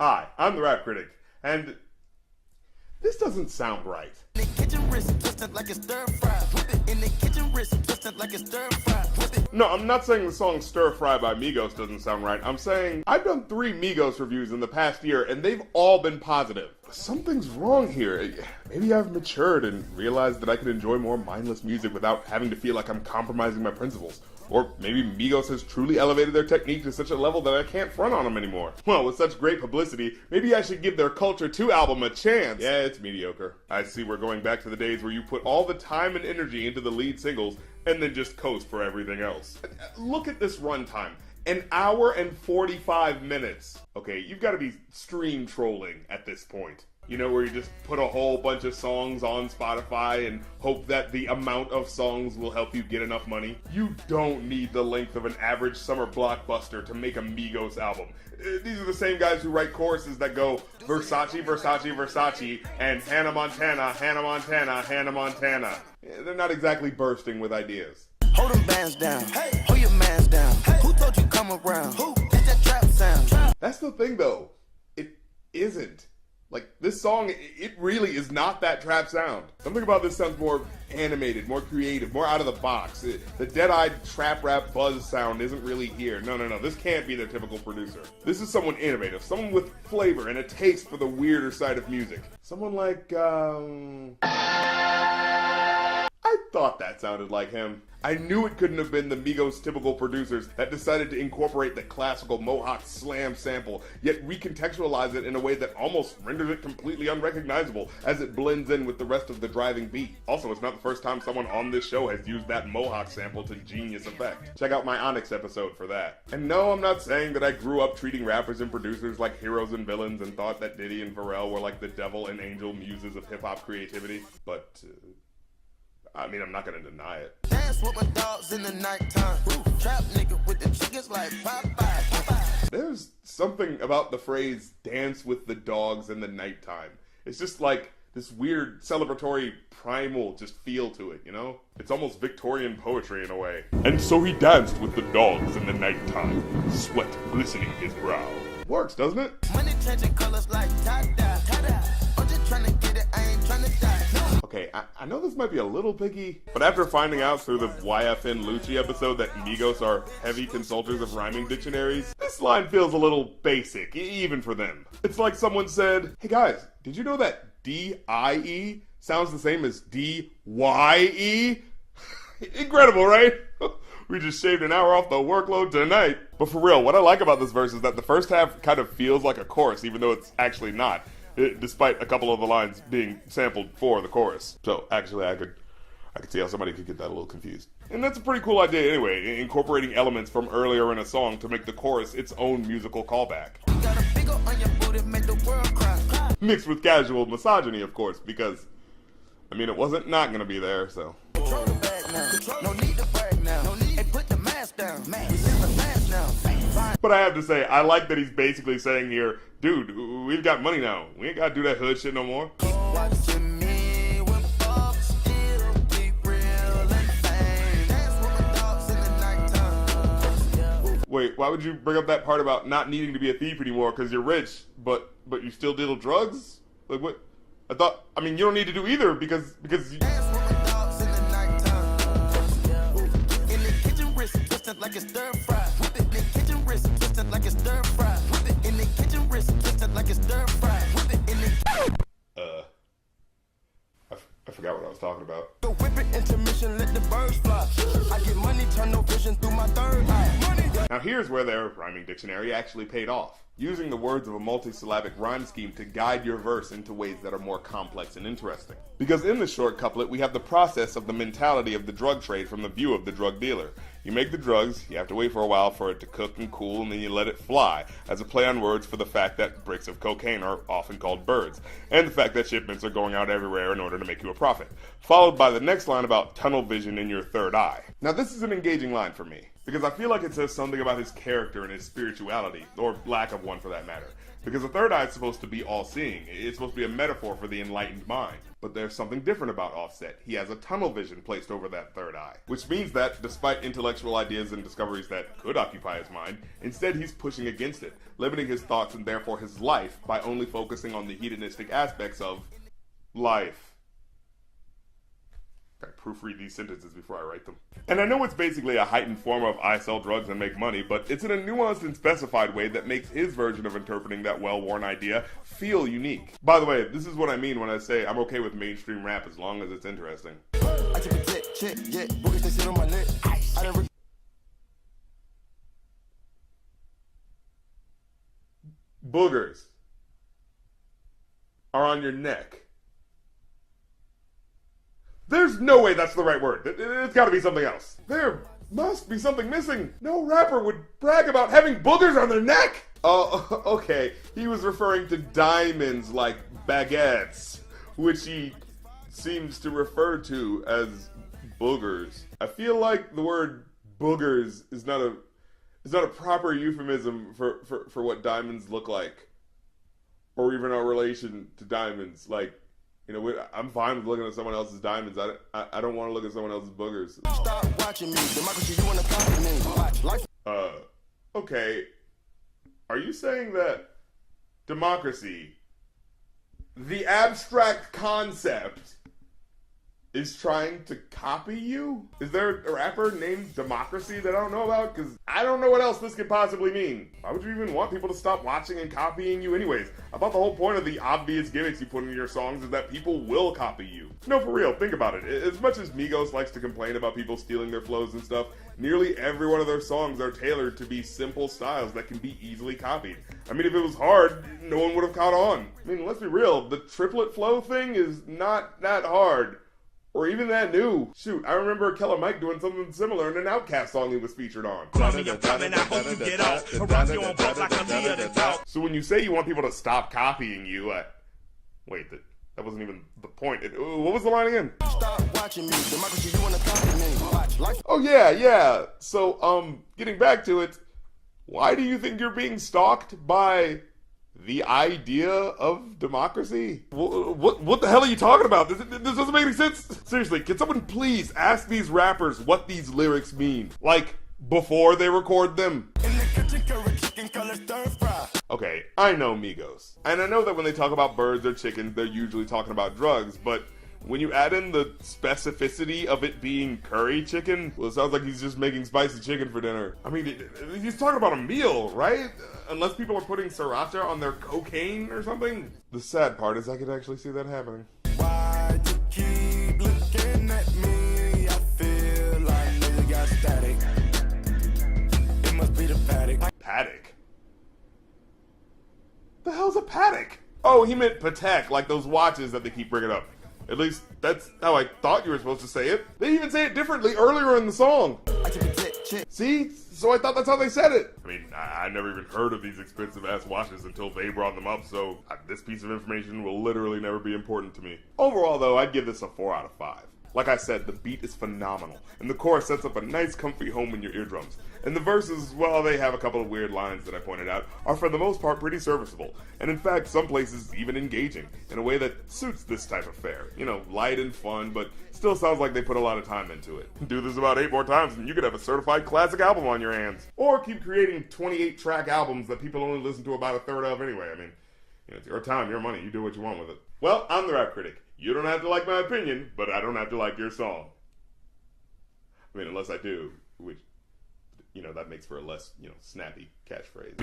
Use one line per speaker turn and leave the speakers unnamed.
Hi, I'm the Rap Critic, and this doesn't sound right.
In the kitchen, wrist twisted like it's stir fry. Whip it. In the kitchen, wrist twisted like it's stir fry. Whip it.
No, I'm not saying the song Stir Fry by Migos doesn't sound right. I'm saying I've done 3 Migos reviews in the past year, and they've all been positive. Something's wrong here. Maybe I've matured and realized that I can enjoy more mindless music without having to feel like I'm compromising my principles. Or maybe Migos has truly elevated their technique to such a level that I can't front on them anymore. Well, with such great publicity, maybe I should give their Culture 2 album a chance. Yeah, it's mediocre. I see we're going back to the days where you put all the time and energy into the lead singles and then just coast for everything else. Look at this runtime. 1 hour and 45 minutes. Okay, you've got to be stream trolling at this point. You know, where you just put a whole bunch of songs on Spotify and hope that the amount of songs will help you get enough money. You don't need the length of an average summer blockbuster to make a Migos album. These are the same guys who write choruses that go Versace, Versace, Versace, and Hannah Montana, Hannah Montana, Hannah Montana. They're not exactly bursting with ideas.
Hold them bands down. Hey. Hold your mans down. Hey. Who told you come around? Who? That's that trap sound.
That's the thing, though. It isn't. Like, this song, it really is not that trap sound. Something about this sounds more animated, more creative, more out of the box. The dead-eyed trap rap buzz sound isn't really here. No. This can't be their typical producer. This is someone innovative, someone with flavor and a taste for the weirder side of music. Someone like, I thought that sounded like him. I knew it couldn't have been the Migos' typical producers that decided to incorporate the classical Mohawk slam sample, yet recontextualize it in a way that almost renders it completely unrecognizable as it blends in with the rest of the driving beat. Also, it's not the first time someone on this show has used that Mohawk sample to genius effect. Check out my Onyx episode for that. And no, I'm not saying that I grew up treating rappers and producers like heroes and villains and thought that Diddy and Pharrell were like the devil and angel muses of hip-hop creativity, but I mean, I'm not gonna deny it.
Dance with my dogs in the nighttime. Trap nigga with the chickens like Popeye.
There's something about the phrase dance with the dogs in the nighttime. It's just like this weird celebratory primal just feel to it, you know? It's almost Victorian poetry in a way. And so he danced with the dogs in the nighttime, sweat glistening his brow. Works, doesn't it?
Money changing colors like ta-da, ta-da. I'm just trying to get it, I ain't trying to die.
Okay, I know this might be a little picky, but after finding out through the YFN Lucci episode that Migos are heavy consultors of rhyming dictionaries, this line feels a little basic, even for them. It's like someone said, hey guys, did you know that D-I-E sounds the same as D-Y-E? Incredible, right? We just shaved an hour off the workload tonight. But for real, what I like about this verse is that the first half kind of feels like a chorus, even though it's actually not. Despite a couple of the lines being sampled for the chorus. So actually I could see how somebody could get that a little confused. And that's a pretty cool idea anyway, incorporating elements from earlier in a song to make the chorus its own musical callback.
Got a big on your booty, make the world cry.
Mixed with casual misogyny, of course, because, I mean, it wasn't not gonna be there, so.
Control the bag now. No need to brag now. No need. Hey, put the mask down. We live fast now.
But I have to say, I like that he's basically saying here, dude, we've got money now. We ain't gotta do that hood shit no more.
Watching me when folks still be real and fame. Dance with my dogs in the nighttime.
Wait, why would you bring up that part about not needing to be a thief anymore because you're rich, but you still deal drugs? Like what? I mean, you don't need to do either because you...
Dance with my dogs in the nighttime. In the kitchen, wrist twisted like it's stir fry. Whip it. In the kitchen, wrist twisted like it's stir fry. Whip it. In the kitchen, wrist twisted like it's stir fry. Whip it. In the...
I forgot what I was talking about.
The whip it, intermission, let the birds fly. I get money, turn no vision through my third eye. Money.
Now here's where their rhyming dictionary actually paid off. Using the words of a multisyllabic rhyme scheme to guide your verse into ways that are more complex and interesting. Because in the short couplet, we have the process of the mentality of the drug trade from the view of the drug dealer. You make the drugs, you have to wait for a while for it to cook and cool, and then you let it fly, as a play on words for the fact that bricks of cocaine are often called birds, and the fact that shipments are going out everywhere in order to make you a profit. Followed by the next line about tunnel vision in your third eye. Now this is an engaging line for me, because I feel like it says something about his character and his spirituality, or lack of one for that matter. Because the third eye is supposed to be all-seeing. It's supposed to be a metaphor for the enlightened mind. But there's something different about Offset. He has a tunnel vision placed over that third eye. Which means that, despite intellectual ideas and discoveries that could occupy his mind, instead he's pushing against it, limiting his thoughts and therefore his life by only focusing on the hedonistic aspects of life. I proofread these sentences before I write them. And I know it's basically a heightened form of I sell drugs and make money, but it's in a nuanced and specified way that makes his version of interpreting that well-worn idea feel unique. By the way, this is what I mean when I say I'm okay with mainstream rap as long as it's interesting. Boogers are on your neck. There's no way that's the right word. It's gotta be something else. There must be something missing. No rapper would brag about having boogers on their neck. Oh, okay. He was referring to diamonds like baguettes, which he seems to refer to as boogers. I feel like the word boogers is not a proper euphemism for what diamonds look like, or even our relation to diamonds. Like, you know, I'm fine with looking at someone else's diamonds. I don't want to look at someone else's boogers.
Stop watching me. Democracy, you wanna copy me. Watch.
Okay. Are you saying that democracy, the abstract concept, is trying to copy you? Is there a rapper named Democracy that I don't know about? Because I don't know what else this could possibly mean. Why would you even want people to stop watching and copying you anyways? I thought the whole point of the obvious gimmicks you put in your songs is that people will copy you. No, for real, think about it. As much as Migos likes to complain about people stealing their flows and stuff, nearly every one of their songs are tailored to be simple styles that can be easily copied. I mean, if it was hard, no one would have caught on. I mean, let's be real, the triplet flow thing is not that hard. Or even that new. Shoot, I remember Killer Mike doing something similar in an Outcast song he was featured on. So when you say you want people to stop copying you, wait, that wasn't even the point. What was the line again?
Stop watching me. Democracy, you wanna copy me. Watch.
Oh yeah. So, getting back to it, why do you think you're being stalked by the idea of democracy? What the hell are you talking about? This doesn't make any sense. Seriously, can someone please ask these rappers what these lyrics mean? Like, before they record them?
In the kitchen, curry chicken, color stir fry.
Okay, I know Migos. And I know that when they talk about birds or chickens, they're usually talking about drugs, but when you add in the specificity of it being curry chicken, well, it sounds like he's just making spicy chicken for dinner. I mean, he's talking about a meal, right? Unless people are putting sriracha on their cocaine or something. The sad part is I could actually see that happening.
Why you keep looking at me? I feel like nigga got static. It must be the paddock.
Paddock? The hell's a paddock? Oh, he meant Patek, like those watches that they keep bringing up. At least, that's how I thought you were supposed to say it. They even say it differently earlier in the song. See? So I thought that's how they said it. I mean, I never even heard of these expensive-ass watches until they brought them up, so this piece of information will literally never be important to me. Overall, though, I'd give this a 4 out of 5. Like I said, the beat is phenomenal, and the chorus sets up a nice comfy home in your eardrums. And the verses, well, they have a couple of weird lines that I pointed out, are for the most part pretty serviceable, and in fact, some places even engaging, in a way that suits this type of fare. You know, light and fun, but still sounds like they put a lot of time into it. Do this about 8 more times and you could have a certified classic album on your hands. Or keep creating 28-track albums that people only listen to about a third of anyway. I mean, you know, it's your time, your money, you do what you want with it. Well, I'm the Rap Critic. You don't have to like my opinion, but I don't have to like your song. I mean, unless I do, which, you know, that makes for a less, snappy catchphrase.